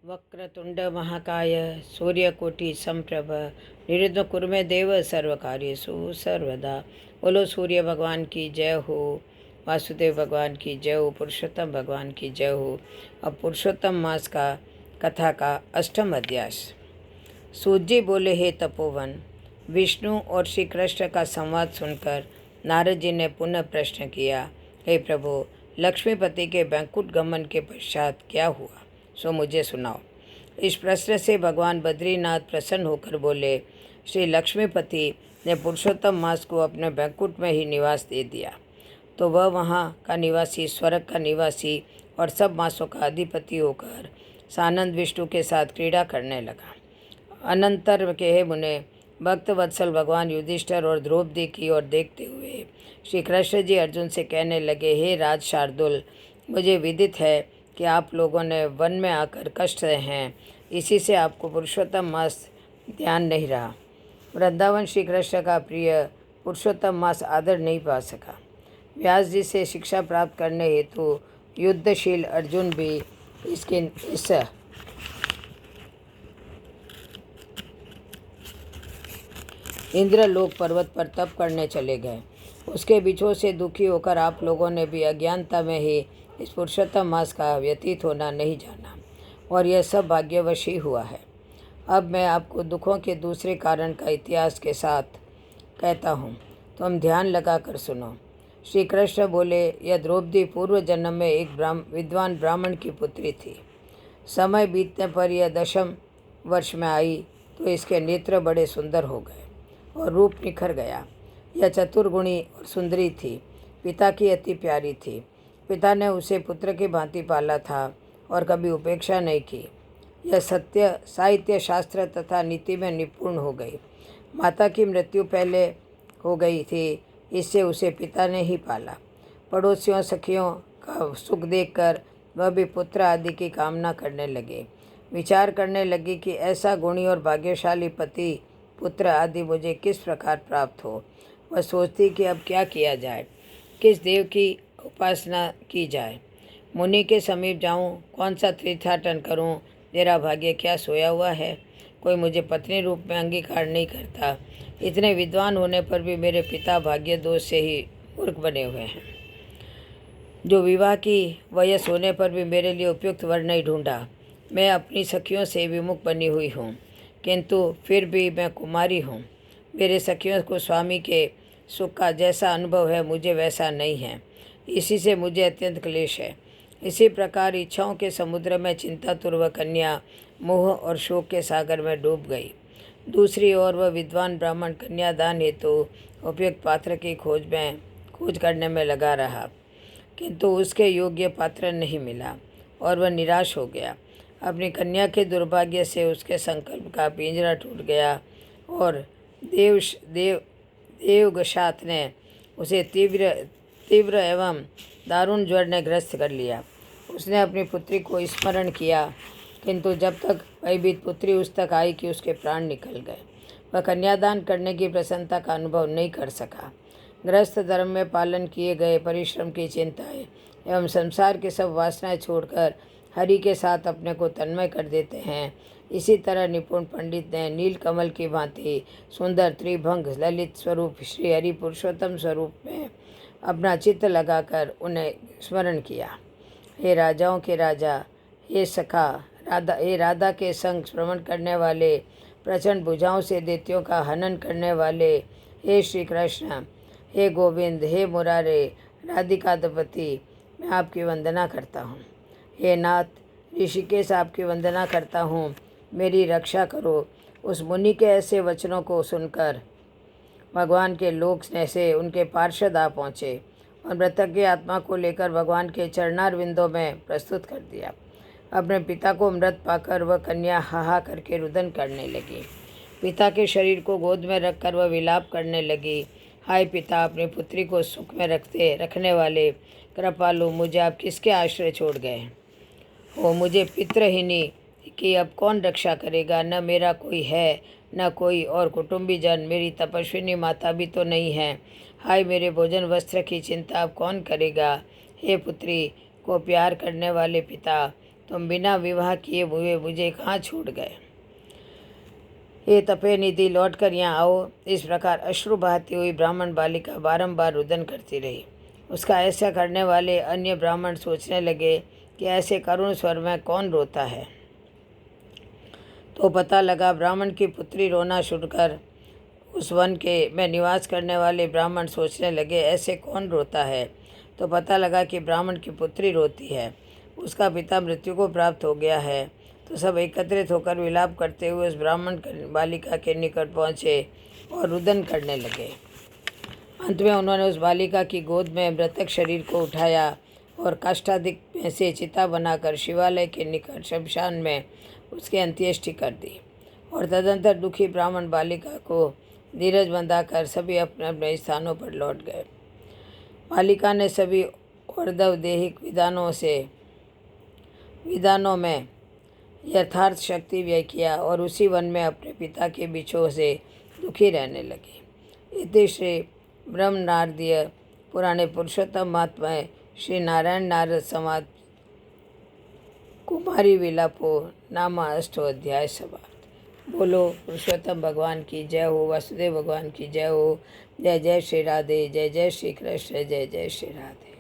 वक्रतुंड महाकाय सूर्यकोटि संप्रभ निर्विघ्नं कुरु मे देव सर्वकार्येषु सर्वदा। बोलो सूर्य भगवान की जय हो, वासुदेव भगवान की जय हो, पुरुषोत्तम भगवान की जय हो। अब पुरुषोत्तम मास का कथा का अष्टम अध्याय। सूत जी बोले, हे तपोवन, विष्णु और श्री कृष्ण का संवाद सुनकर नारद जी ने पुनः प्रश्न किया, हे प्रभु, लक्ष्मीपति के बैंकुट गमन के पश्चात क्या हुआ, सो मुझे सुनाओ। इस प्रश्न से भगवान बद्रीनाथ प्रसन्न होकर बोले, श्री लक्ष्मीपति ने पुरुषोत्तम मास को अपने बैंकुट में ही निवास दे दिया, तो वह वहाँ का निवासी, स्वर्ग का निवासी और सब मासों का अधिपति होकर सानंद विष्णु के साथ क्रीड़ा करने लगा। अनंतर के हे मुने, भक्त वत्सल भगवान युधिष्ठिर और द्रौपदी की ओर देखते हुए श्री कृष्ण जी अर्जुन से कहने लगे, हे राज शार्दुल, मुझे विदित है कि आप लोगों ने वन में आकर कष्ट सहे हैं, इसी से आपको पुरुषोत्तम मास ध्यान नहीं रहा। वृंदावन श्री कृष्ण का प्रिय पुरुषोत्तम मास आदर नहीं पा सका। व्यास जी से शिक्षा प्राप्त करने हेतु युद्धशील अर्जुन भी इस इंद्रलोक पर्वत पर तप करने चले गए। उसके बिछोह से दुखी होकर आप लोगों ने भी अज्ञानता में ही इस पुरुषोत्तम मास का व्यतीत होना नहीं जाना, और यह सब भाग्यवश ही हुआ है। अब मैं आपको दुखों के दूसरे कारण का इतिहास के साथ कहता हूँ, तुम ध्यान लगा कर सुनो। श्री कृष्ण बोले, यह द्रौपदी पूर्व जन्म में एक विद्वान ब्राह्मण की पुत्री थी। समय बीतने पर यह 10वें वर्ष में आई तो इसके नेत्र बड़े सुंदर हो गए और रूप निखर गया। यह चतुर्गुणी और सुंदरी थी, पिता की अति प्यारी थी। पिता ने उसे पुत्र की भांति पाला था और कभी उपेक्षा नहीं की। यह साहित्य, शास्त्र तथा नीति में निपुण हो गई। माता की मृत्यु पहले हो गई थी, इससे उसे पिता ने ही पाला। पड़ोसियों सखियों का सुख देखकर वह भी पुत्र आदि की कामना करने लगे। विचार करने लगी कि ऐसा गुणी और भाग्यशाली पति, पुत्र आदि मुझे किस प्रकार प्राप्त हो। वह सोचती कि अब क्या किया जाए, किस देव की उपासना की जाए, मुनि के समीप जाऊं, कौन सा तीर्थाटन करूं, मेरा भाग्य क्या सोया हुआ है, कोई मुझे पत्नी रूप में अंगीकार नहीं करता। इतने विद्वान होने पर भी मेरे पिता भाग्य दोष से ही मूर्ख बने हुए हैं, जो विवाह की वयस होने पर भी मेरे लिए उपयुक्त वर नहीं ढूंढा। मैं अपनी सखियों से विमुख बनी हुई हूँ, किंतु फिर भी मैं कुमारी हूँ। मेरे सखियों को स्वामी के सुख का जैसा अनुभव है, मुझे वैसा नहीं है, इसी से मुझे अत्यंत क्लेश है। इसी प्रकार इच्छाओं के समुद्र में चिंतापूर्वक कन्या मोह और शोक के सागर में डूब गई। दूसरी ओर वह विद्वान ब्राह्मण कन्यादान हेतु उपयुक्त पात्र की खोज करने में लगा रहा, किंतु उसके योग्य पात्र नहीं मिला और वह निराश हो गया। अपनी कन्या के दुर्भाग्य से उसके संकल्प का पिंजरा टूट गया और देवगशात ने उसे तीव्र एवं दारुण ज्वर ने ग्रस्त कर लिया। उसने अपनी पुत्री को स्मरण किया, किंतु जब तक भयभीत पुत्री उस तक आई कि उसके प्राण निकल गए। वह कन्यादान करने की प्रसन्नता का अनुभव नहीं कर सका। गृहस्थ धर्म में पालन किए गए परिश्रम की चिंताएं एवं संसार के सब वासनाएं छोड़कर हरि के साथ अपने को तन्मय कर देते हैं। इसी तरह निपुण पंडित ने नीलकमल की भांति सुंदर त्रिभंग ललित स्वरूप श्री हरि पुरुषोत्तम स्वरूप में अपना चित्त लगाकर उन्हें स्मरण किया। हे राजाओं के राजा, हे सखा हे राधा के संग श्रवण करने वाले, प्रचंड भुजाओं से दैत्यों का हनन करने वाले, हे श्री कृष्ण, हे गोविंद, हे मुरारे, राधिकाधिपति, मैं आपकी वंदना करता हूँ। हे नाथ, ऋषिकेश आपकी वंदना करता हूँ, मेरी रक्षा करो। उस मुनि के ऐसे वचनों को सुनकर भगवान के लोक से उनके पार्षद आ पहुँचे और मृतक की आत्मा को लेकर भगवान के चरणारविंदों में प्रस्तुत कर दिया। अपने पिता को मृत पाकर वह कन्या हाहा करके रुदन करने लगी। पिता के शरीर को गोद में रखकर वह विलाप करने लगी, हाय पिता, अपनी पुत्री को सुख में रखने वाले कृपालु, मुझे आप किसके आश्रय छोड़ गए हो। मुझे पितृहीनी की अब कौन रक्षा करेगा। न मेरा कोई है, न कोई और कुटुंबी जन, मेरी तपस्विनी माता भी तो नहीं है। हाय मेरे भोजन वस्त्र की चिंता अब कौन करेगा। हे पुत्री को प्यार करने वाले पिता, तुम बिना विवाह किए हुए मुझे कहाँ छूट गए। ये तपे निधि लौट कर यहाँ आओ। इस प्रकार अश्रु बहाती हुई ब्राह्मण बालिका बारंबार रुदन करती रही। उसका ऐसा करने वाले अन्य ब्राह्मण सोचने लगे कि ऐसे करुण स्वर में कौन रोता है। तो पता लगा ब्राह्मण की पुत्री रोना सुनकर उस वन के में निवास करने वाले ब्राह्मण सोचने लगे ऐसे कौन रोता है। तो पता लगा कि ब्राह्मण की पुत्री रोती है, उसका पिता मृत्यु को प्राप्त हो गया है। तो सब एकत्रित होकर विलाप करते हुए उस ब्राह्मण बालिका के निकट पहुँचे और रुदन करने लगे। अंत में उन्होंने उस बालिका की गोद में मृतक शरीर को उठाया और काष्ठादिक में से चिता बनाकर शिवालय के निकट शमशान में उसकी अंत्येष्टि कर दी। और तदंतर दुखी ब्राह्मण बालिका को धीरज बंधाकर सभी अपने अपने स्थानों पर लौट गए। बालिका ने सभी और्ध्व दैहिक विधानों में यथार्थ शक्ति व्यय किया और उसी वन में अपने पिता के बिछोह से दुखी रहने लगी। इति श्री ब्रह्मनारदीय पुराणे पुरुषोत्तम महात्म्ये श्री नारायण नारद संवाद कुमारी विलापो नाम अष्टोध्याय समाप्त। बोलो पुरुषोत्तम भगवान की जय हो, वासुदेव भगवान की जय हो। जय जय श्री राधे, जय जय श्री कृष्ण, जय जय श्री राधे।